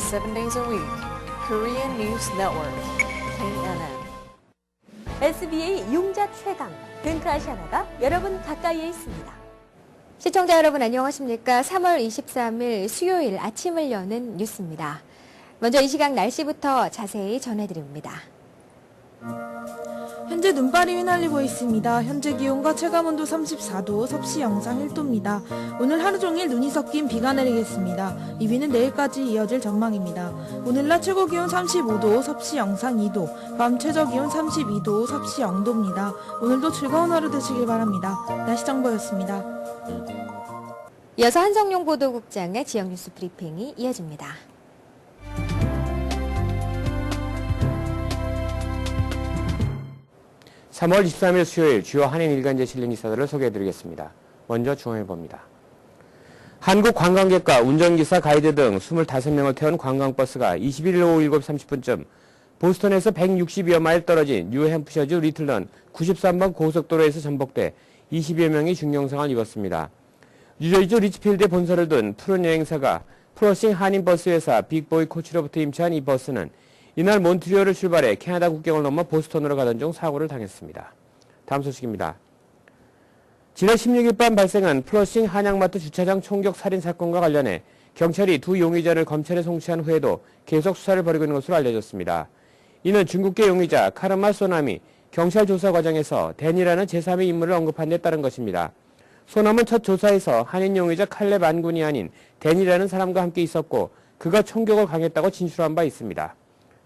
7 days a week. Korean News Network, KNN. SBA 용자 최강, 뱅크아시아나가 여러분 가까이에 있습니다. 시청자 여러분 안녕하십니까? 3월 23일 수요일 아침을 여는 뉴스입니다. 먼저 이 시각 날씨부터 자세히 전해드립니다. 현재 눈발이 휘날리고 있습니다. 현재 기온과 체감온도 34도, 섭씨 영상 1도입니다. 오늘 하루 종일 눈이 섞인 비가 내리겠습니다. 이 비는 내일까지 이어질 전망입니다. 오늘 낮 최고 기온 35도, 섭씨 영상 2도, 밤 최저 기온 32도, 섭씨 0도입니다. 오늘도 즐거운 하루 되시길 바랍니다. 날씨 정보였습니다. 이어서 한성용 보도국장의 지역 뉴스 브리핑이 이어집니다. 3월 23일 수요일 주요 한인 일간지 실린 기사들을 소개해드리겠습니다. 먼저 중앙일보입니다. 한국 관광객과 운전기사, 가이드 등 25명을 태운 관광버스가 21일 오후 7시 30분쯤 보스턴에서 160여 마일 떨어진 뉴햄프셔주 리틀런 93번 고속도로에서 전복돼 20여 명이 중경상을 입었습니다. 뉴저지주 리치필드에 본사를 둔 푸른 여행사가 프로싱 한인버스 회사 빅보이 코치로부터 임차한 이 버스는 이날 몬트리올을 출발해 캐나다 국경을 넘어 보스턴으로 가던 중 사고를 당했습니다. 다음 소식입니다. 지난 16일 밤 발생한 플러싱 한양마트 주차장 총격 살인 사건과 관련해 경찰이 두 용의자를 검찰에 송치한 후에도 계속 수사를 벌이고 있는 것으로 알려졌습니다. 이는 중국계 용의자 카르마 소남이 경찰 조사 과정에서 댄이라는 제3의 인물을 언급한 데 따른 것입니다. 소남은 첫 조사에서 한인 용의자 칼렙 안군이 아닌 댄이라는 사람과 함께 있었고 그가 총격을 강했다고 진술한 바 있습니다.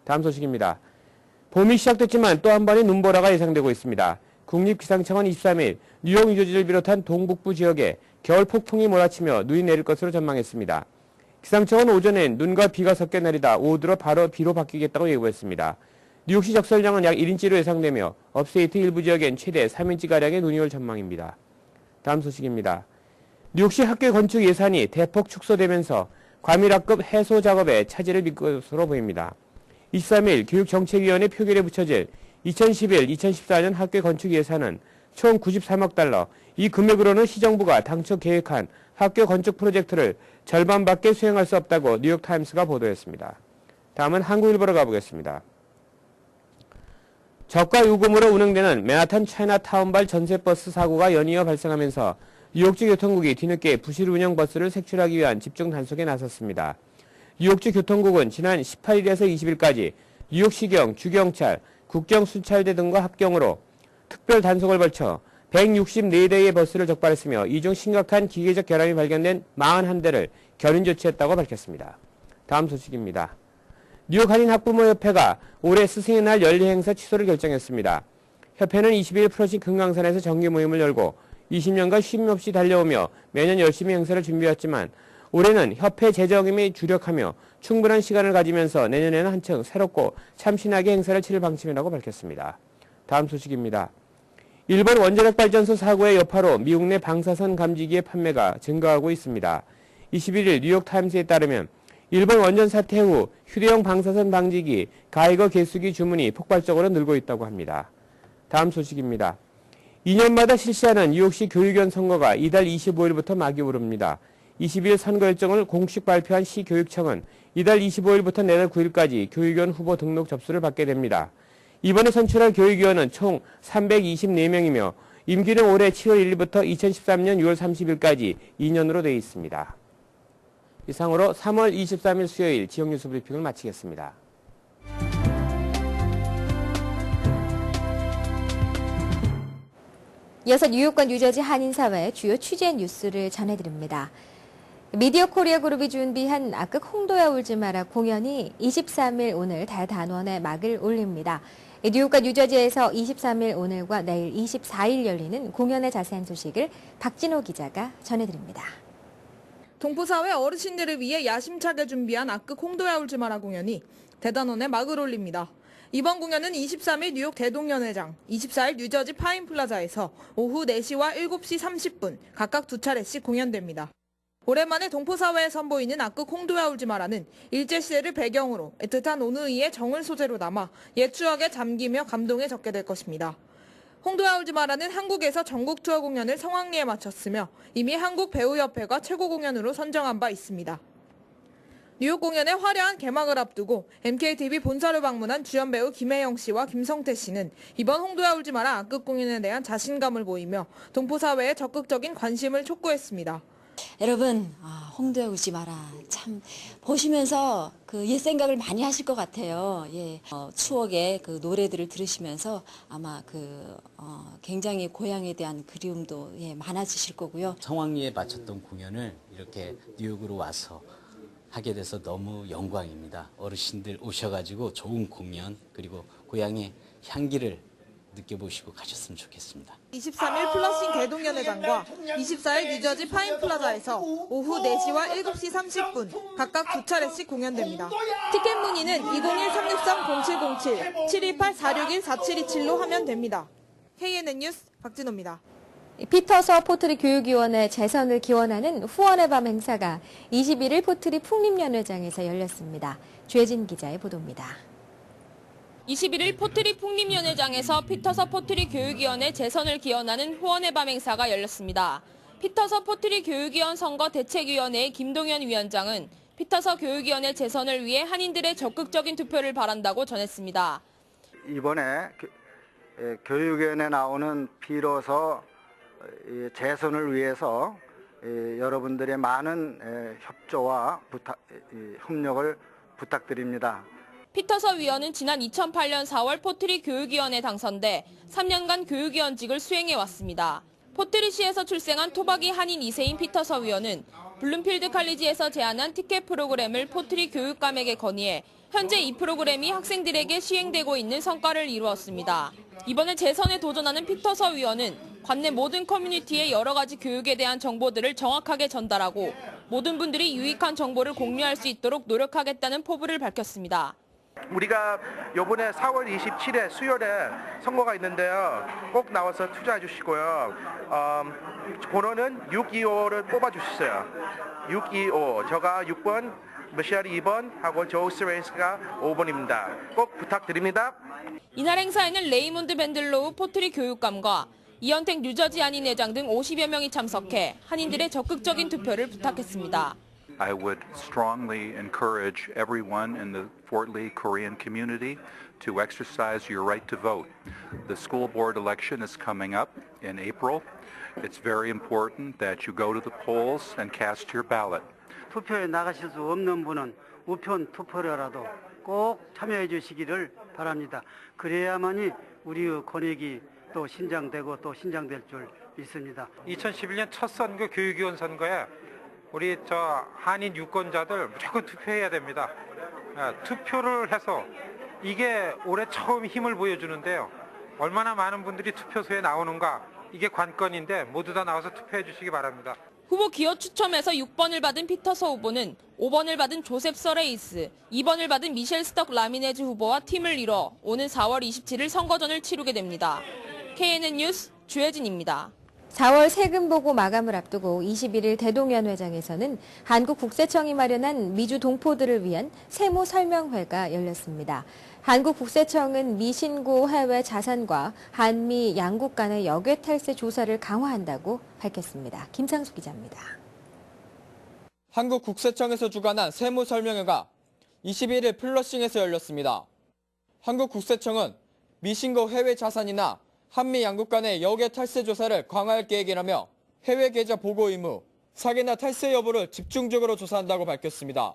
다음 소식입니다. 봄이 시작됐지만 또 한 번의 눈보라가 예상되고 있습니다. 국립기상청은 23일 뉴욕, 뉴저지를 비롯한 동북부 지역에 겨울 폭풍이 몰아치며 눈이 내릴 것으로 전망했습니다. 기상청은 오전엔 눈과 비가 섞여 내리다 오후 들어 바로 비로 바뀌겠다고 예고했습니다. 뉴욕시 적설량은 약 1인치로 예상되며 업스테이트 일부 지역엔 최대 3인치가량의 눈이 올 전망입니다. 다음 소식입니다. 뉴욕시 학교 건축 예산이 대폭 축소되면서 과밀학급 해소 작업에 차질을 빚을 것으로 보입니다. 23일 교육정책위원회 표결에 붙여질 2011-2014년 학교 건축 예산은 총 93억 달러, 이 금액으로는 시정부가 당초 계획한 학교 건축 프로젝트를 절반밖에 수행할 수 없다고 뉴욕타임스가 보도했습니다. 다음은 한국일보로 가보겠습니다. 저가 요금으로 운행되는 맨하탄 차이나타운발 전세버스 사고가 연이어 발생하면서 뉴욕주 교통국이 뒤늦게 부실 운영 버스를 색출하기 위한 집중 단속에 나섰습니다. 뉴욕주 교통국은 지난 18일에서 20일까지 뉴욕시경, 주경찰, 국경순찰대 등과 합경으로 특별 단속을 벌쳐 164대의 버스를 적발했으며 이 중 심각한 기계적 결함이 발견된 41대를 견인 조치했다고 밝혔습니다. 다음 소식입니다. 뉴욕 한인 학부모협회가 올해 스승의 날 연례 행사 취소를 결정했습니다. 협회는 20일 프로싱 금강산에서 정기 모임을 열고 20년간 쉼 없이 달려오며 매년 열심히 행사를 준비했지만 올해는 협회 재정임에 주력하며 충분한 시간을 가지면서 내년에는 한층 새롭고 참신하게 행사를 치를 방침이라고 밝혔습니다. 다음 소식입니다. 일본 원자력 발전소 사고의 여파로 미국 내 방사선 감지기의 판매가 증가하고 있습니다. 21일 뉴욕타임스에 따르면 일본 원전 사태 후 휴대용 방사선 방지기 가이거 개수기 주문이 폭발적으로 늘고 있다고 합니다. 다음 소식입니다. 2년마다 실시하는 뉴욕시 교육위원 선거가 이달 25일부터 막이 오릅니다. 20일 선거 일정을 공식 발표한 시교육청은 이달 25일부터 내달 9일까지 교육위원 후보 등록 접수를 받게 됩니다. 이번에 선출할 교육위원은 총 324명이며 임기는 올해 7월 1일부터 2013년 6월 30일까지 2년으로 되어 있습니다. 이상으로 3월 23일 수요일 지역 뉴스 브리핑을 마치겠습니다. 이어서 뉴욕과 뉴저지 한인사회의 주요 취재 뉴스를 전해드립니다. 미디어 코리아 그룹이 준비한 악극 홍도야 울지 마라 공연이 23일 오늘 대단원에 막을 올립니다. 뉴욕과 뉴저지에서 23일 오늘과 내일 24일 열리는 공연의 자세한 소식을 박진호 기자가 전해드립니다. 동포사회 어르신들을 위해 야심차게 준비한 악극 홍도야 울지 마라 공연이 대단원에 막을 올립니다. 이번 공연은 23일 뉴욕 대동연회장, 24일 뉴저지 파인플라자에서 오후 4시와 7시 30분 각각 두 차례씩 공연됩니다. 오랜만에 동포사회에 선보이는 악극 홍도야 울지 마라는 일제시대를 배경으로 애틋한 온의의 정을 소재로 남아 옛 추억에 잠기며 감동에 젖게 될 것입니다. 홍도야 울지 마라는 한국에서 전국 투어 공연을 성황리에 마쳤으며 이미 한국배우협회가 최고 공연으로 선정한 바 있습니다. 뉴욕 공연의 화려한 개막을 앞두고 MKTV 본사를 방문한 주연 배우 김혜영 씨와 김성태 씨는 이번 홍도야 울지 마라 악극 공연에 대한 자신감을 보이며 동포사회에 적극적인 관심을 촉구했습니다. 여러분, 홍도야 울지 마라. 참 보시면서 그 옛 생각을 많이 하실 것 같아요. 예, 추억의 그 노래들을 들으시면서 아마 굉장히 고향에 대한 그리움도 많아지실 거고요. 성황리에 마쳤던 공연을 이렇게 뉴욕으로 와서 하게 돼서 너무 영광입니다. 어르신들 오셔가지고 좋은 공연 그리고 고향의 향기를 느껴보시고 가셨으면 좋겠습니다. 23일 플러싱 대동연회장과 24일 뉴저지 파인플라자에서 오후 4시와 7시 30분 각각 2차례씩 공연됩니다. 티켓 문의는 201-363-0707, 728-461-4727로 하면 됩니다. KNN 뉴스 박진호입니다. 피터서 포트리 교육위원회 재선을 기원하는 후원의 밤 행사가 21일 포트리 풍림연회장에서 열렸습니다. 주혜진 기자의 보도입니다. 21일 포트리 풍림연회장에서 피터서 포트리 교육위원회 재선을 기원하는 후원의 밤 행사가 열렸습니다. 피터서 포트리 교육위원 선거 대책위원회의 김동현 위원장은 피터서 교육위원회 재선을 위해 한인들의 적극적인 투표를 바란다고 전했습니다. 이번에 교육위원회에 나오는 비로소 재선을 위해서 여러분들의 많은 협조와 협력을 부탁드립니다. 피터서 위원은 지난 2008년 4월 포트리 교육위원회 당선돼 3년간 교육위원직을 수행해왔습니다. 포트리시에서 출생한 토박이 한인 2세인 피터서 위원은 블룸필드 칼리지에서 제안한 티켓 프로그램을 포트리 교육감에게 건의해 현재 이 프로그램이 학생들에게 시행되고 있는 성과를 이루었습니다. 이번에 재선에 도전하는 피터서 위원은 관내 모든 커뮤니티에 여러 가지 교육에 대한 정보들을 정확하게 전달하고 모든 분들이 유익한 정보를 공유할 수 있도록 노력하겠다는 포부를 밝혔습니다. 우리가 이번에 4월 27일 수요일에 선거가 있는데요. 꼭 나와서 투자해 주시고요. 번호는 625를 뽑아주셨어요. 625. 제가 6번, 미셸이 2번 하고 조스 레이스가 5번입니다. 꼭 부탁드립니다. 이날 행사에는 레이몬드 밴들로우 포트리 교육감과 이현택 뉴저지 한인 회장 등 50여 명이 참석해 한인들의 적극적인 투표를 부탁했습니다. I would strongly encourage everyone in the Fort Lee Korean community to exercise your right to vote. The school board election is coming up in April. It's very important that you go to the polls and cast your ballot. 투표에 나가실 수 없는 분은 우편 투표라도 꼭 참여해 주시기를 바랍니다. 그래야만이 우리의 권익이 또 신장되고 또 신장될 줄 믿습니다. 2011년 첫 선거 교육위원 선거에 우리 한인 유권자들 무조건 투표해야 됩니다. 투표를 해서 이게 올해 처음 힘을 보여주는데요. 얼마나 많은 분들이 투표소에 나오는가 이게 관건인데 모두 다 나와서 투표해 주시기 바랍니다. 후보 기호 추첨에서 6번을 받은 피터서 후보는 5번을 받은 조셉 서레이스, 2번을 받은 미셸 스톡 라미네즈 후보와 팀을 이뤄 오는 4월 27일 선거전을 치르게 됩니다. KNN 뉴스 주혜진입니다. 4월 세금 보고 마감을 앞두고 21일 대동연회장에서는 한국국세청이 마련한 미주 동포들을 위한 세무 설명회가 열렸습니다. 한국국세청은 미신고 해외 자산과 한미 양국 간의 역외 탈세 조사를 강화한다고 밝혔습니다. 김상수 기자입니다. 한국국세청에서 주관한 세무 설명회가 21일 플러싱에서 열렸습니다. 한국국세청은 미신고 해외 자산이나 한미 양국 간의 역외 탈세 조사를 강화할 계획이라며 해외 계좌 보고 의무, 사기나 탈세 여부를 집중적으로 조사한다고 밝혔습니다.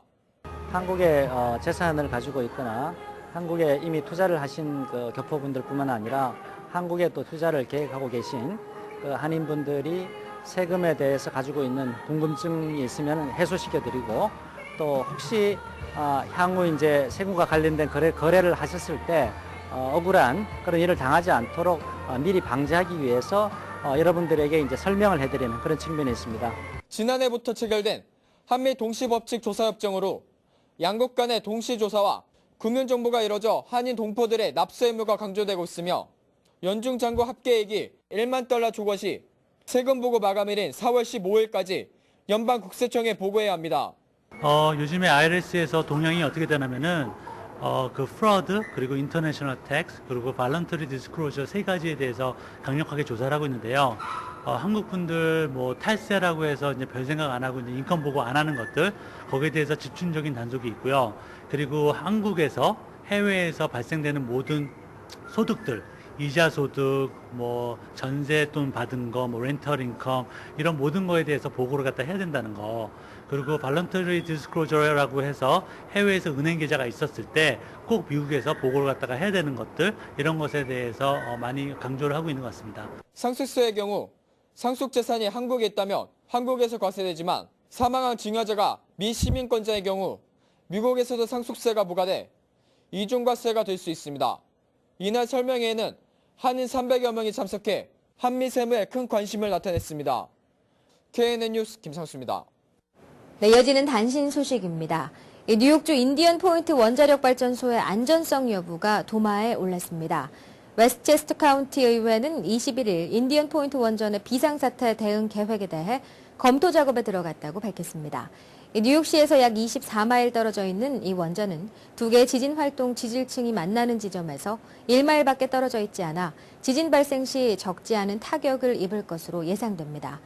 한국의 재산을 가지고 있거나 한국에 이미 투자를 하신 교포분들뿐만 아니라 한국에 또 투자를 계획하고 계신 한인분들이 세금에 대해서 가지고 있는 궁금증이 있으면 해소시켜드리고 또 혹시 향후 이제 세금과 관련된 거래를 하셨을 때 억울한 그런 일을 당하지 않도록 미리 방지하기 위해서 여러분들에게 이제 설명을 해드리는 그런 측면이 있습니다. 지난해부터 체결된 한미 동시법칙 조사협정으로 양국 간의 동시조사와 금융정보가 이뤄져 한인 동포들의 납세 의무가 강조되고 있으며 연중 잔고 합계액이 1만 달러 초과 시 세금 보고 마감일인 4월 15일까지 연방국세청에 보고해야 합니다. 요즘에 IRS에서 동향이 어떻게 되냐면은 프로드 그리고 인터내셔널 텍스 그리고 발런터리 디스클로저 세 가지에 대해서 강력하게 조사를 하고 있는데요. 한국 분들 뭐 탈세라고 해서 이제 별 생각 안 하고 이제 인컴 보고 안 하는 것들 거기에 대해서 집중적인 단속이 있고요. 그리고 한국에서 해외에서 발생되는 모든 소득들, 이자 소득, 뭐 전세 돈 받은 거, 뭐 렌털 인컴 이런 모든 거에 대해서 보고를 갖다 해야 된다는 거. 그리고 발런터리 디스클로저라고 해서 해외에서 은행 계좌가 있었을 때 꼭 미국에서 보고를 갖다가 해야 되는 것들 이런 것에 대해서 많이 강조를 하고 있는 것 같습니다. 상속세의 경우 상속 재산이 한국에 있다면 한국에서 과세되지만 사망한 증여자가 미 시민권자의 경우 미국에서도 상속세가 부과돼 이중과세가 될 수 있습니다. 이날 설명회에는 한인 300여 명이 참석해 한미 세무에 큰 관심을 나타냈습니다. KNN 뉴스 김상수입니다. 네, 이어지는 단신 소식입니다. 뉴욕주 인디언 포인트 원자력 발전소의 안전성 여부가 도마에 올랐습니다. 웨스트체스터 카운티 의회는 21일 인디언 포인트 원전의 비상사태 대응 계획에 대해 검토 작업에 들어갔다고 밝혔습니다. 뉴욕시에서 약 24마일 떨어져 있는 이 원전은 두 개의 지진 활동 지질층이 만나는 지점에서 1마일 밖에 떨어져 있지 않아 지진 발생 시 적지 않은 타격을 입을 것으로 예상됩니다.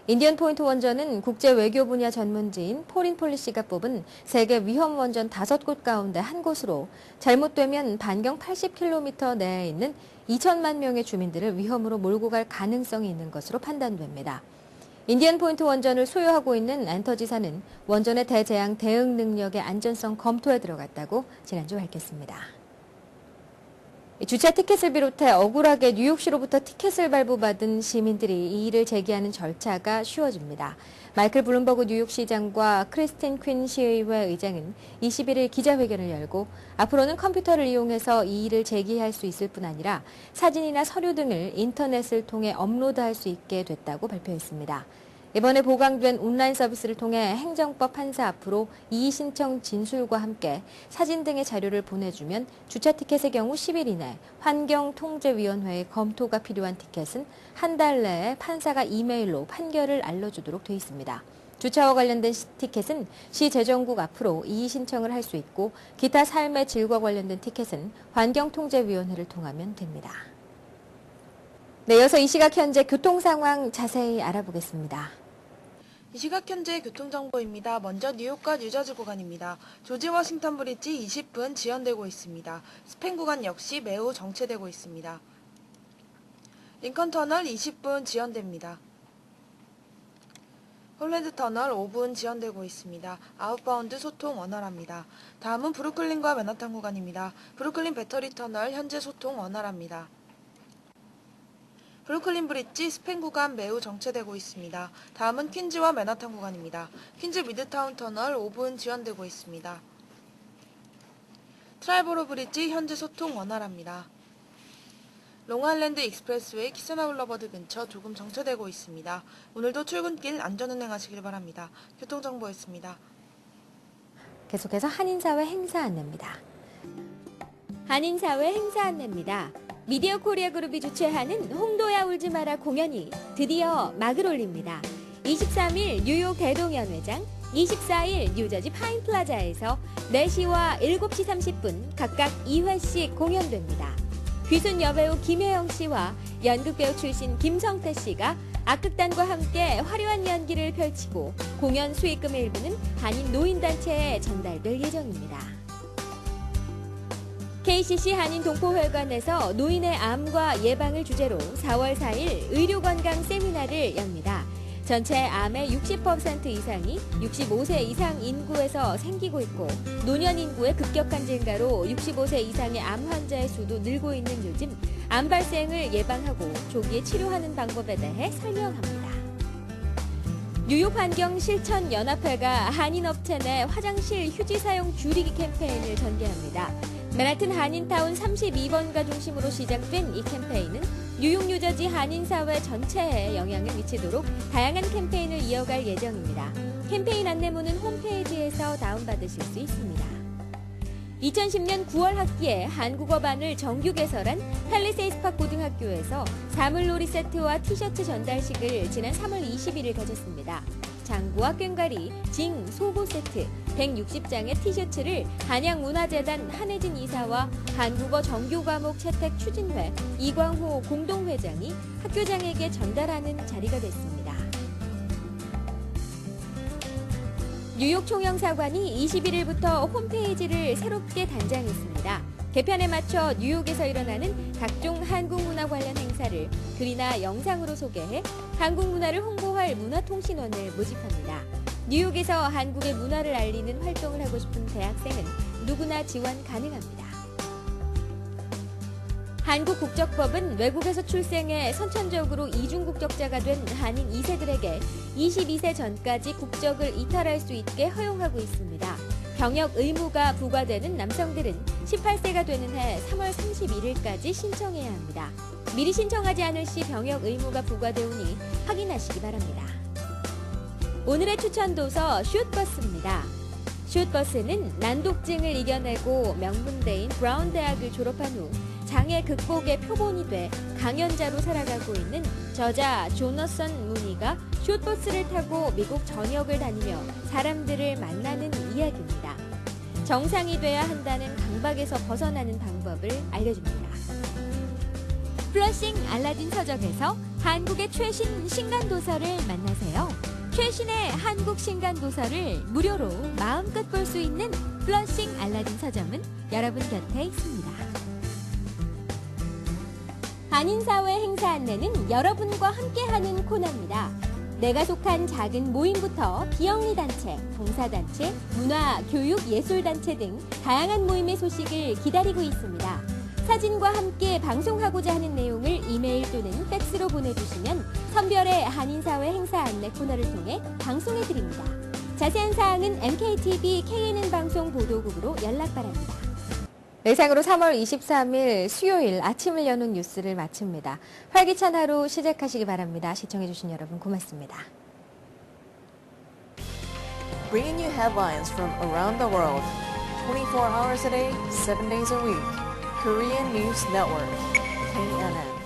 인디언 포인트 원전은 국제 외교 분야 전문지인 포린 폴리시가 뽑은 세계 위험 원전 5곳 가운데 한 곳으로 잘못되면 반경 80km 내에 있는 2천만 명의 주민들을 위험으로 몰고 갈 가능성이 있는 것으로 판단됩니다. 인디언 포인트 원전을 소유하고 있는 앤터 지사는 원전의 대재앙 대응 능력의 안전성 검토에 들어갔다고 지난주 밝혔습니다. 주차 티켓을 비롯해 억울하게 뉴욕시로부터 티켓을 발부받은 시민들이 이의를 제기하는 절차가 쉬워집니다. 마이클 블룸버그 뉴욕시장과 크리스틴 퀸 시의회 의장은 21일 기자회견을 열고 앞으로는 컴퓨터를 이용해서 이의를 제기할 수 있을 뿐 아니라 사진이나 서류 등을 인터넷을 통해 업로드할 수 있게 됐다고 발표했습니다. 이번에 보강된 온라인 서비스를 통해 행정법 판사 앞으로 이의 신청 진술과 함께 사진 등의 자료를 보내주면 주차 티켓의 경우 10일 이내 환경통제위원회의 검토가 필요한 티켓은 한 달 내에 판사가 이메일로 판결을 알려주도록 돼 있습니다. 주차와 관련된 티켓은 시 재정국 앞으로 이의 신청을 할 수 있고 기타 삶의 질과 관련된 티켓은 환경통제위원회를 통하면 됩니다. 네, 이어서 이 시각 현재 교통 상황 자세히 알아보겠습니다. 이 시각 현재 교통정보입니다. 먼저 뉴욕과 뉴저지 구간입니다. 조지 워싱턴 브리지 20분 지연되고 있습니다. 스펜 구간 역시 매우 정체되고 있습니다. 링컨 터널 20분 지연됩니다. 홀랜드 터널 5분 지연되고 있습니다. 아웃바운드 소통 원활합니다. 다음은 브루클린과 맨하탄 구간입니다. 브루클린 배터리 터널 현재 소통 원활합니다. 브루클린 브릿지 스펜 구간 매우 정체되고 있습니다. 다음은 퀸즈와 맨하탄 구간입니다. 퀸즈 미드타운 터널 5분 지연되고 있습니다. 트라이버로 브릿지 현재 소통 원활합니다. 롱아일랜드 익스프레스웨이 키스나 블러버드 근처 조금 정체되고 있습니다. 오늘도 출근길 안전운행하시길 바랍니다. 교통정보였습니다. 계속해서 한인사회 행사 안내입니다. 한인사회 행사 안내입니다. 미디어 코리아 그룹이 주최하는 홍도야 울지 마라 공연이 드디어 막을 올립니다. 23일 뉴욕 대동연회장, 24일 뉴저지 파인플라자에서 4시와 7시 30분 각각 2회씩 공연됩니다. 귀순 여배우 김혜영 씨와 연극배우 출신 김성태 씨가 악극단과 함께 화려한 연기를 펼치고 공연 수익금의 일부는 한인 노인단체에 전달될 예정입니다. KCC 한인 동포회관에서 노인의 암과 예방을 주제로 4월 4일 의료건강 세미나를 엽니다. 전체 암의 60% 이상이 65세 이상 인구에서 생기고 있고 노년 인구의 급격한 증가로 65세 이상의 암 환자의 수도 늘고 있는 요즘 암 발생을 예방하고 조기에 치료하는 방법에 대해 설명합니다. 뉴욕 환경실천연합회가 한인업체 내 화장실 휴지 사용 줄이기 캠페인을 전개합니다. 맨하튼 한인타운 32번가 중심으로 시작된 이 캠페인은 뉴욕 뉴저지 한인사회 전체에 영향을 미치도록 다양한 캠페인을 이어갈 예정입니다. 캠페인 안내문은 홈페이지에서 다운받으실 수 있습니다. 2010년 9월 학기에 한국어반을 정규 개설한 팰리세이스팍 고등학교에서 사물놀이 세트와 티셔츠 전달식을 지난 3월 21일 가졌습니다. 장구와 꽹과리, 징, 소보 세트, 160장의 티셔츠를 한양문화재단 한혜진 이사와 한국어 정규과목 채택 추진회 이광호 공동회장이 학교장에게 전달하는 자리가 됐습니다. 뉴욕 총영사관이 21일부터 홈페이지를 새롭게 단장했습니다. 개편에 맞춰 뉴욕에서 일어나는 각종 한국 문화 관련 행사를 글이나 영상으로 소개해 한국 문화를 홍보할 문화통신원을 모집합니다. 뉴욕에서 한국의 문화를 알리는 활동을 하고 싶은 대학생은 누구나 지원 가능합니다. 한국국적법은 외국에서 출생해 선천적으로 이중국적자가 된 한인 2세들에게 22세 전까지 국적을 이탈할 수 있게 허용하고 있습니다. 병역 의무가 부과되는 남성들은 18세가 되는 해 3월 31일까지 신청해야 합니다. 미리 신청하지 않을 시 병역 의무가 부과되오니 확인하시기 바랍니다. 오늘의 추천 도서 슛버스입니다. 슛버스는 난독증을 이겨내고 명문대인 브라운 대학을 졸업한 후 장애 극복의 표본이 돼 강연자로 살아가고 있는 저자 조너선 무니가 숏버스를 타고 미국 전역을 다니며 사람들을 만나는 이야기입니다. 정상이 돼야 한다는 강박에서 벗어나는 방법을 알려줍니다. 플러싱 알라딘 서적에서 한국의 최신 신간도서를 만나세요. 최신의 한국 신간도서를 무료로 마음껏 볼 수 있는 플러싱 알라딘 서점은 여러분 곁에 있습니다. 한인사회 행사 안내는 여러분과 함께하는 코너입니다. 내가 속한 작은 모임부터 비영리단체, 봉사단체, 문화, 교육, 예술단체 등 다양한 모임의 소식을 기다리고 있습니다. 사진과 함께 방송하고자 하는 내용을 이메일 또는 팩스로 보내주시면 선별의 한인사회 행사 안내 코너를 통해 방송해드립니다. 자세한 사항은 MKTV KNN 방송 보도국으로 연락 바랍니다. 이상으로 3월 23일 수요일 아침을 여는 뉴스를 마칩니다. 활기찬 하루 시작하시기 바랍니다. 시청해주신 여러분 고맙습니다. Bringing you headlines from around the world, 24 hours a day, 7 days a week. Korean News Network, KNN.